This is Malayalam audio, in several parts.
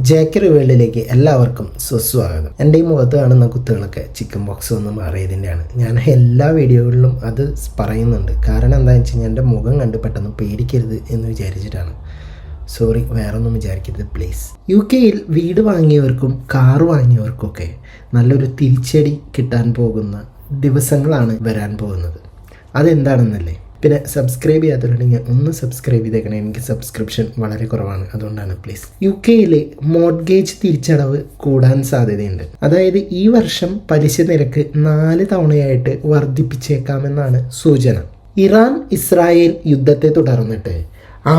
ജേക്കറി വേൾഡിലേക്ക് എല്ലാവർക്കും സുസ്വാഗതം. എൻ്റെ ഈ മുഖത്ത് കാണുന്ന കുത്തുകളൊക്കെ ചിക്കൻ ബോക്സ് ഒന്ന് മാറിയതിൻ്റെയാണ്. ഞാൻ എല്ലാ വീഡിയോകളിലും അത് പറയുന്നുണ്ട്. കാരണം എന്താണെന്ന് വെച്ച് കഴിഞ്ഞാൽ എൻ്റെ മുഖം കണ്ട് പെട്ടെന്ന് പേടിക്കരുത് എന്ന് വിചാരിച്ചിട്ടാണ്. സോറി, വേറൊന്നും വിചാരിക്കരുത് പ്ലീസ്. UK-യിൽ വീട് വാങ്ങിയവർക്കും കാറ് വാങ്ങിയവർക്കൊക്കെ നല്ലൊരു തിരിച്ചടി കിട്ടാൻ പോകുന്ന ദിവസങ്ങളാണ് വരാൻ പോകുന്നത്. അതെന്താണെന്നല്ലേ? പിന്നെ സബ്സ്ക്രൈബ് ചെയ്യാത്തവരുണ്ടെങ്കിൽ ഒന്ന് സബ്സ്ക്രൈബ് ചെയ്തേക്കണം. എനിക്ക് സബ്സ്ക്രിപ്ഷൻ വളരെ കുറവാണ്, അതുകൊണ്ടാണ് പ്ലീസ്. UK-യിൽ മോർട്ട്ഗേജ് തിരിച്ചടവ് കൂടാൻ സാധ്യതയുണ്ട്. അതായത് ഈ വർഷം പലിശ നിരക്ക് 4 തവണയായിട്ട് വർദ്ധിപ്പിച്ചേക്കാമെന്നാണ് സൂചന. ഇറാൻ ഇസ്രായേൽ യുദ്ധത്തെ തുടർന്നിട്ട്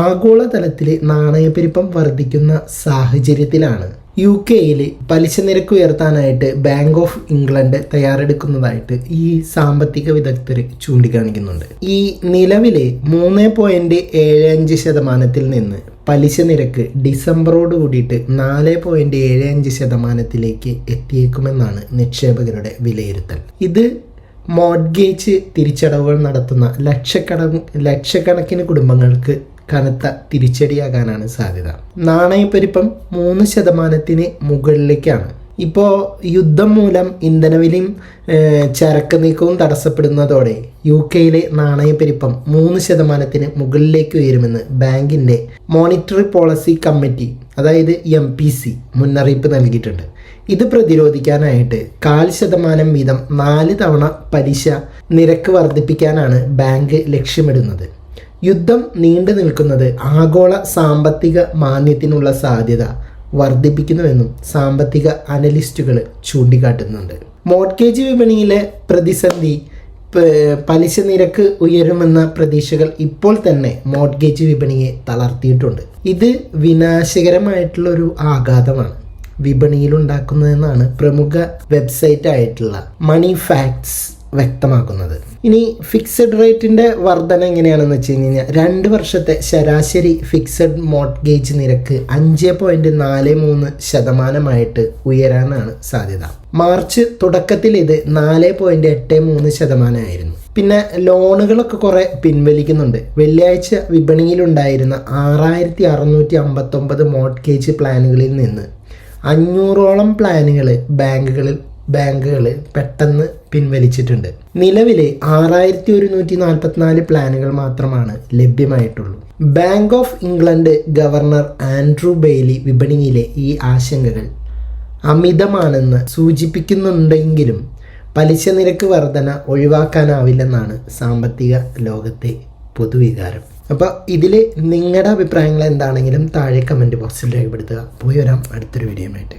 ആഗോളതലത്തിൽ നാണയപ്പെരുപ്പം വർദ്ധിക്കുന്ന സാഹചര്യത്തിലാണ് UK-യിൽ പലിശ നിരക്ക് ഉയർത്താനായിട്ട് ബാങ്ക് ഓഫ് ഇംഗ്ലണ്ട് തയ്യാറെടുക്കുന്നതായിട്ട് ഈ സാമ്പത്തിക വിദഗ്ധർ ചൂണ്ടിക്കാണിക്കുന്നുണ്ട്. ഈ നിലവിലെ 3.75% നിന്ന് പലിശ നിരക്ക് ഡിസംബറോട് കൂടിയിട്ട് 4.75% എത്തിയേക്കുമെന്നാണ് നിക്ഷേപകരുടെ വിലയിരുത്തൽ. ഇത് മോർട്ട്ഗേജ് തിരിച്ചടവുകൾ നടത്തുന്ന ലക്ഷക്കണക്കിന് കുടുംബങ്ങൾക്ക് കനത്ത തിരിച്ചടിയാകാനാണ് സാധ്യത. നാണയപ്പെരുപ്പം 3% മുകളിലേക്കാണ്. ഇപ്പോൾ യുദ്ധം മൂലം ഇന്ധനവിലയും ചരക്ക് നീക്കവും തടസ്സപ്പെടുന്നതോടെ UK-യിലെ നാണയപ്പെരുപ്പം 3% മുകളിലേക്ക് ഉയരുമെന്ന് ബാങ്കിൻ്റെ മോണിറ്ററി പോളിസി കമ്മിറ്റി, അതായത് MPC, മുന്നറിയിപ്പ് നൽകിയിട്ടുണ്ട്. ഇത് പ്രതിരോധിക്കാനായിട്ട് 0.25% വീതം 4 തവണ പലിശ നിരക്ക് വർദ്ധിപ്പിക്കാനാണ് ബാങ്ക് ലക്ഷ്യമിടുന്നത്. യുദ്ധം നീണ്ടു നിൽക്കുന്നത് ആഗോള സാമ്പത്തിക മാന്ദ്യത്തിനുള്ള സാധ്യത വർദ്ധിപ്പിക്കുന്നുവെന്നും സാമ്പത്തിക അനലിസ്റ്റുകൾ ചൂണ്ടിക്കാട്ടുന്നുണ്ട്. മോർട്ട്ഗേജ് വിപണിയിലെ പ്രതിസന്ധി, പലിശ നിരക്ക് ഉയരുമെന്ന പ്രതീക്ഷകൾ ഇപ്പോൾ തന്നെ മോർട്ട്ഗേജ് വിപണിയെ തളർത്തിയിട്ടുണ്ട്. ഇത് വിനാശകരമായിട്ടുള്ളൊരു ആഘാതമാണ് വിപണിയിലുണ്ടാക്കുന്നതെന്നാണ് പ്രമുഖ വെബ്സൈറ്റ് ആയിട്ടുള്ള മണി ഫാക്ട്സ് വ്യക്തമാക്കുന്നത്. ഇനി ഫിക്സഡ് റേറ്റിൻ്റെ വർധന എങ്ങനെയാണെന്ന് വെച്ച് കഴിഞ്ഞാൽ 2 വർഷത്തെ ശരാശരി ഫിക്സഡ് മോർട്ട്ഗേജ് നിരക്ക് 5.43% ഉയരാനാണ് സാധ്യത. മാർച്ച് തുടക്കത്തിൽ ഇത് 4.83% ആയിരുന്നു. പിന്നെ ലോണുകളൊക്കെ കുറെ പിൻവലിക്കുന്നുണ്ട്. വെള്ളിയാഴ്ച വിപണിയിലുണ്ടായിരുന്ന 6659 മോർട്ട്ഗേജ് പ്ലാനുകളിൽ നിന്ന് 500ഓളം പ്ലാനുകൾ ബാങ്കുകൾ പെട്ടെന്ന് പിൻവലിച്ചിട്ടുണ്ട്. നിലവിലെ 6144 പ്ലാനുകൾ മാത്രമാണ് ലഭ്യമായിട്ടുള്ളൂ. Bank of England governor Andrew Bailey വിപണിയിലെ ഈ ആശങ്കകൾ അമിതമാണെന്ന് സൂചിപ്പിക്കുന്നുണ്ടെങ്കിലും പലിശ നിരക്ക് വർധന ഒഴിവാക്കാനാവില്ലെന്നാണ് സാമ്പത്തിക ലോകത്തെ പൊതുവികാരം. അപ്പോൾ ഇതിൽ നിങ്ങളുടെ അഭിപ്രായങ്ങൾ എന്താണെങ്കിലും താഴെ കമൻറ്റ് ബോക്സിൽ രേഖപ്പെടുത്തുക. പോയി വരാം അടുത്തൊരു വീഡിയോയുമായിട്ട്.